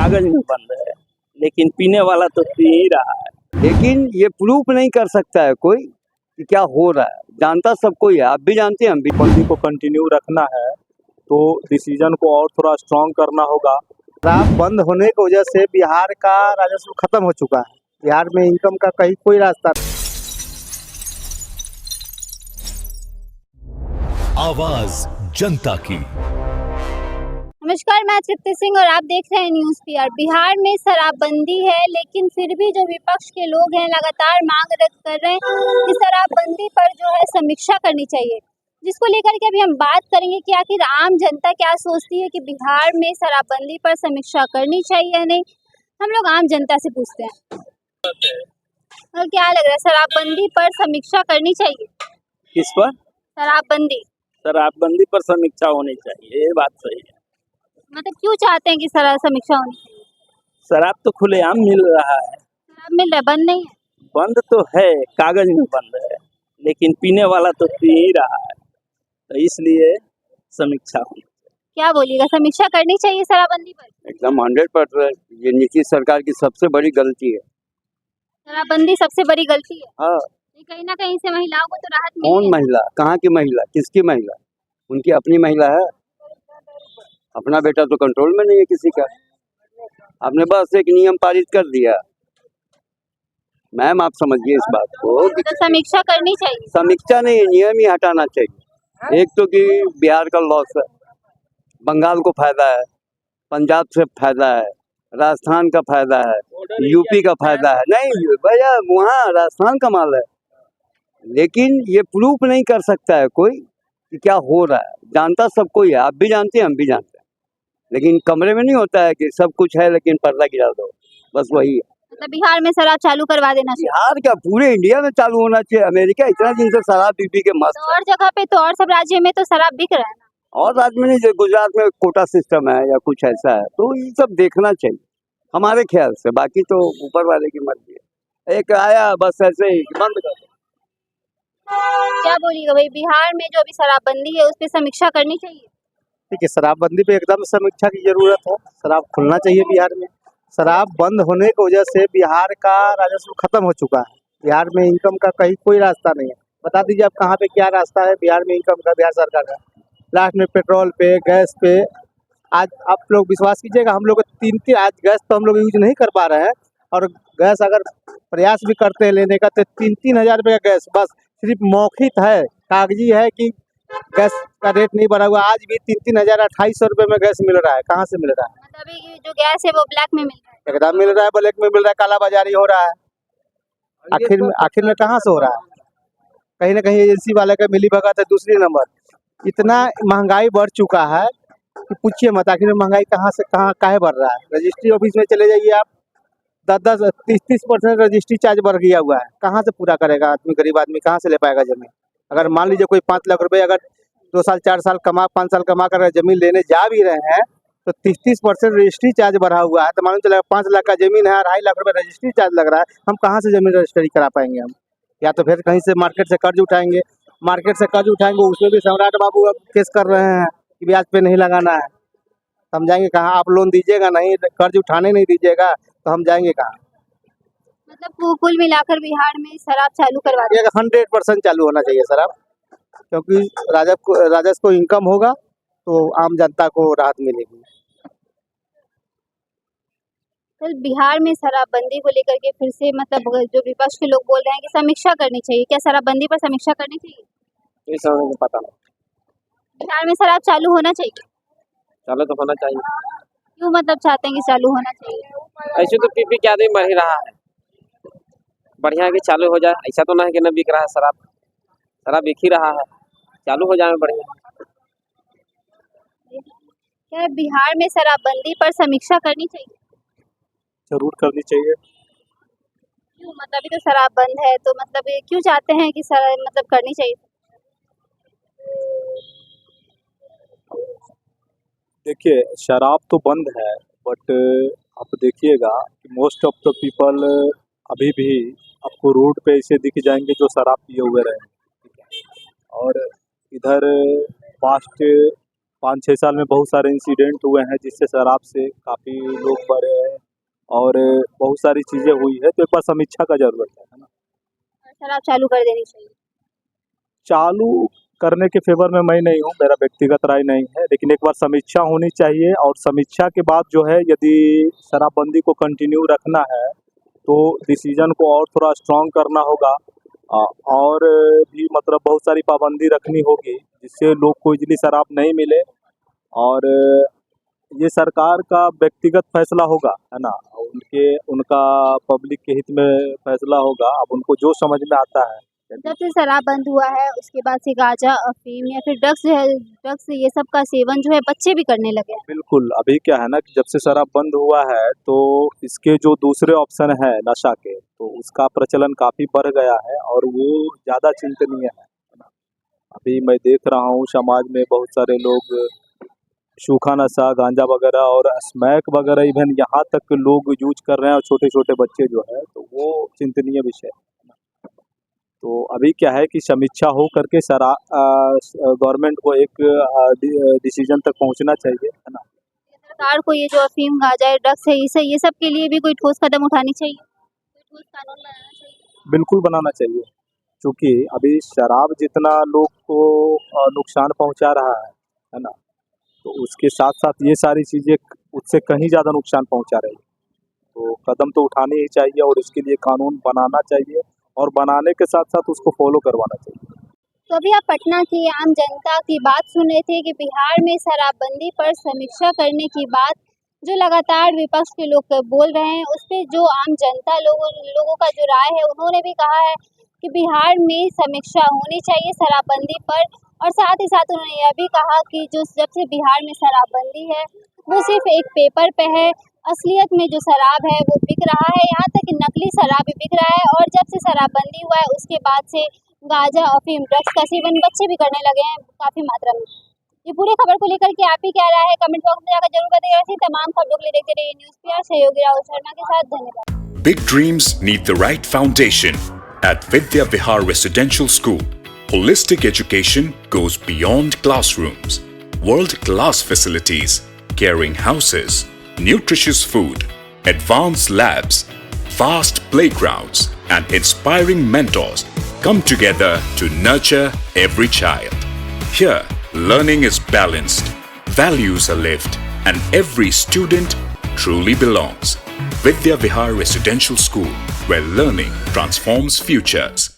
कागज में बंद है, लेकिन पीने वाला तो पी ही रहा है। लेकिन ये प्रूफ नहीं कर सकता है कोई कि क्या हो रहा है। जानता सब कोई है, आप भी जानते हैं, हम भी। बंदी को कंटिन्यू रखना है तो डिसीजन को और थोड़ा स्ट्रांग करना होगा। शराब बंद होने की वजह से बिहार का राजस्व खत्म हो चुका है। बिहार में इनकम का कहीं कोई रास्ता नहीं। आवाज जनता की। नमस्कार, मैं तृप्ति सिंह और आप देख रहे हैं न्यूज़ पीआर। बिहार में शराबबंदी है, लेकिन फिर भी जो विपक्ष के लोग हैं लगातार मांग कर रहे हैं कि शराबबंदी पर जो है समीक्षा करनी चाहिए, जिसको लेकर के अभी हम बात करेंगे कि आखिर आम जनता क्या सोचती है कि बिहार में शराबबंदी पर समीक्षा करनी चाहिए या नहीं। हम लोग आम जनता से पूछते हैं, और क्या लग रहा है, शराबबंदी पर समीक्षा करनी चाहिए? किस पर? शराबबंदी शराबबंदी पर समीक्षा होनी चाहिए, ये बात सही है। मतलब क्यों चाहते हैं कि समीक्षा होनी चाहिए? शराब तो खुलेआम मिल रहा है। शराब मिल रहा है, बंद नहीं है। बंद तो है, कागज में बंद है, लेकिन पीने वाला तो पी ही रहा है, तो इसलिए समीक्षा होनी। क्या बोलिएगा, समीक्षा करनी चाहिए शराबबंदी पर? एकदम 100%। ये नीतीश सरकार की सबसे बड़ी गलती है। शराबबंदी सबसे बड़ी गलती है। हाँ, कहीं ना कहीं से महिलाओं को तो राहत कौन मिली है। महिला, कहाँ की महिला, किसकी महिला? उनकी अपनी महिला है। अपना बेटा तो कंट्रोल में नहीं है किसी का। आपने बस एक नियम पारित कर दिया। मैम, आप समझिए इस बात को कि तो समीक्षा करनी चाहिए। समीक्षा नहीं, नियम ही हटाना चाहिए। एक तो कि बिहार का लॉस है, बंगाल को फायदा है, पंजाब से फायदा है, राजस्थान का फायदा है, यूपी का फायदा है। नहीं भैया, वहाँ राजस्थान का माल है, लेकिन ये प्रूफ नहीं कर सकता है कोई कि क्या हो रहा है। जानता सब कोई है, आप भी जानते हैं, हम भी जानते हैं, लेकिन कमरे में नहीं होता है कि सब कुछ है लेकिन पर्दा गिरा दो, बस वही है। मतलब बिहार में शराब चालू करवा देना चाहिए। बिहार क्या, पूरे इंडिया में चालू होना चाहिए। अमेरिका इतना दिन से शराब पी के मस्त तो और जगह पे तो और सब राज्य में तो शराब बिक रहा है ना। और राज्य में नहीं, जो गुजरात में कोटा सिस्टम है या कुछ ऐसा है, तो ये सब देखना चाहिए हमारे ख्याल से। बाकी तो ऊपर वाले की मर्जी है। एक आया बस ऐसे ही बंद कर दो। क्या बोलिएगा भाई, बिहार में जो अभी शराबबंदी है उस पर समीक्षा करनी चाहिए? ठीक है, शराबबंदी पे एकदम समीक्षा की जरूरत है। शराब खुलना चाहिए बिहार में। शराब बंद होने की वजह से बिहार का राजस्व खत्म हो चुका है। बिहार में इनकम का कहीं कोई रास्ता नहीं है। बता दीजिए आप कहाँ पे क्या रास्ता है बिहार में इनकम का, बिहार सरकार का? लास्ट में पेट्रोल पे, गैस पे। आज आप लोग विश्वास कीजिएगा, हम लोग आज गैस तो हम लोग यूज नहीं कर पा रहे हैं, और गैस अगर प्रयास भी करते हैं लेने का तो 3-3 हज़ार रुपये का गैस बस सिर्फ मौखिक है, कागजी है कि गैस का रेट नहीं बढ़ा हुआ। आज भी 3-3 हज़ार 2800 रुपये में गैस मिल रहा है। कहाँ से मिल रहा है? मतलब अभी जो गैस है वो ब्लैक में मिल रहा है। एकदम मिल रहा है, ब्लैक में मिल रहा है, कालाबाजारी हो रहा है। आखिर में कहाँ से हो रहा है? कहीं ना कहीं एजेंसी वाले का मिली भगत है। दूसरी नंबर, इतना महंगाई बढ़ चुका है कि पूछिए मत। आखिर में महंगाई कहाँ से कहाँ काहे बढ़ रहा है? रजिस्ट्री ऑफिस में चले जाइए आप, 10-30% रजिस्ट्री चार्ज बढ़ गया हुआ है। कहाँ से पूरा करेगा आदमी, गरीब आदमी कहाँ से ले पाएगा जमीन? अगर मान लीजिए कोई 5 लाख रुपए अगर 2 साल 4 साल 5 साल कमा कर जमीन लेने जा भी रहे हैं, तो 30% रजिस्ट्री चार्ज बढ़ा हुआ है। तो मालूम चलेगा 5 लाख का जमीन है, 2.5 लाख रुपए रजिस्ट्री चार्ज लग रहा है। हम कहाँ से जमीन रजिस्ट्री करा पाएंगे हम? या तो फिर कहीं से मार्केट से कर्ज उठाएंगे। मार्केट से कर्ज उठाएंगे, उसमें भी सम्राट बाबू अब केस कर रहे हैं कि ब्याज पे नहीं लगाना है। हम जाएंगे कहाँ? आप लोन दीजिएगा नहीं, कर्ज उठाने नहीं दीजिएगा, तो हम जाएंगे कहाँ? मतलब कुल मिलाकर बिहार में शराब चालू करवा दें। 100% चालू होना चाहिए शराब, क्योंकि राजस्व को इनकम होगा तो आम जनता को राहत मिलेगी। तो बिहार में शराबबंदी को लेकर के फिर से मतलब जो विपक्ष के लोग बोल रहे हैं कि समीक्षा करनी चाहिए, क्या शराबबंदी पर समीक्षा करनी चाहिए? ये समझ में पता नहीं, बिहार में शराब चालू होना चाहिए? चालू तो होना चाहिए। क्यों मतलब चाहते हैं कि चालू होना चाहिए? ऐसे तो पी के आदमी मर ही रहा है। बढ़िया है कि चालू हो जाए। ऐसा तो नहीं कि न बिक रहा है शराब, शराब बिक ही रहा है, चालू हो जाए बढ़िया। क्या बिहार में शराबबंदी पर समीक्षा करनी चाहिए? जरूर करनी चाहिए। क्यों मतलब अभी तो शराब बंद है, तो मतलब ये क्यों चाहते हैं कि मतलब करनी चाहिए? देखिए, शराब तो बंद है, बट आप देखिएगा कि मोस्ट ऑफ द पीपल अभी भी आपको रोड पे ऐसे दिख जाएंगे जो शराब पिए हुए रहे। और इधर पास्ट 5-6 साल में बहुत सारे इंसिडेंट हुए हैं जिससे शराब से काफ़ी लोग और बहुत सारी चीज़ें हुई है, तो एक बार समीक्षा का ज़रूरत है ना। शराब चालू कर देनी चाहिए। चालू करने के फेवर में मैं नहीं हूँ, मेरा व्यक्तिगत राय नहीं है, लेकिन एक बार समीक्षा होनी चाहिए और समीक्षा के बाद जो है यदि शराबबंदी को कंटिन्यू रखना है तो डिसीजन को और थोड़ा स्ट्रॉन्ग करना होगा। और भी मतलब बहुत सारी पाबंदी रखनी होगी जिससे लोग को इजली शराब नहीं मिले। और ये सरकार का व्यक्तिगत फैसला होगा, है ना, उनका पब्लिक के हित में फैसला होगा। अब उनको जो समझ में आता है। जब से शराब बंद हुआ है उसके बाद से गांजा, अफीम या फिर ड्रग्स जो है, ड्रग्स ये सब का सेवन जो है बच्चे भी करने लगे हैं। बिल्कुल, अभी क्या है ना कि जब से शराब बंद हुआ है तो इसके जो दूसरे ऑप्शन है नशा के, तो उसका प्रचलन काफ़ी बढ़ गया है और वो ज़्यादा चिंतनीय है ना। अभी मैं देख रहा हूँ समाज में बहुत सारे लोग सूखा नशा, गांजा वगैरह और स्मैक वगैरह इवन यहाँ तक लोग यूज कर रहे हैं और छोटे छोटे बच्चे जो है, तो वो चिंतनीय विषय है। तो अभी क्या है कि समीक्षा हो करके गवर्नमेंट को एक डिसीजन तक पहुंचना चाहिए, है ना। सरकार को ये जो अफीम, गांजा, ड्रग्स है ये सब के लिए भी कोई ठोस कदम उठानी चाहिए, कोई ठोस कानून बनाना चाहिए। बिल्कुल बनाना चाहिए, क्योंकि अभी शराब जितना लोग को नुकसान पहुंचा रहा है ना, तो उसके साथ साथ ये सारी चीज़ें उससे कहीं ज़्यादा नुकसान पहुंचा रही है। तो कदम तो उठाने ही चाहिए और इसके लिए कानून बनाना चाहिए और बनाने के साथ साथ उसको फॉलो करवाना चाहिए। तो अभी आप पटना की आम जनता की बात सुन रहे थे कि बिहार में शराबबंदी पर समीक्षा करने की बात जो लगातार विपक्ष के लोग बोल रहे हैं, उस पर जो आम जनता लोगों का जो राय है, उन्होंने भी कहा है कि बिहार में समीक्षा होनी चाहिए शराबबंदी पर। और साथ ही साथ उन्होंने यह भी कहा कि जो जब से बिहार में शराबबंदी है वो सिर्फ एक पेपर पे है, असलियत में जो शराब है वो बिक रहा है, यहाँ तक कि नकली शराब भी बिक रहा है। और जब से शराबबंदी हुआ है उसके बाद से गांजा, अफीम, ड्रग्स का सेवन बच्चे भी करने लगे हैं काफ़ी मात्रा में। ये पूरी खबर को लेकर के आप ही क्या राय है कमेंट बॉक्स में जाकर जरूर बताइएगा। ऐसी तमाम खबरों के लिए देखते रहिए न्यूज़ PR सहयोगी राहुल शर्मा के साथ। धन्यवाद। Big dreams need the right foundation. At Vidya Vihar Residential School, holistic education goes beyond classrooms. World-class facilities, caring houses, nutritious food, advanced labs, vast playgrounds, and inspiring mentors come together to nurture every child. Here, learning is balanced, values are lived, and every student truly belongs. Vidya Vihar Residential School, where learning transforms futures.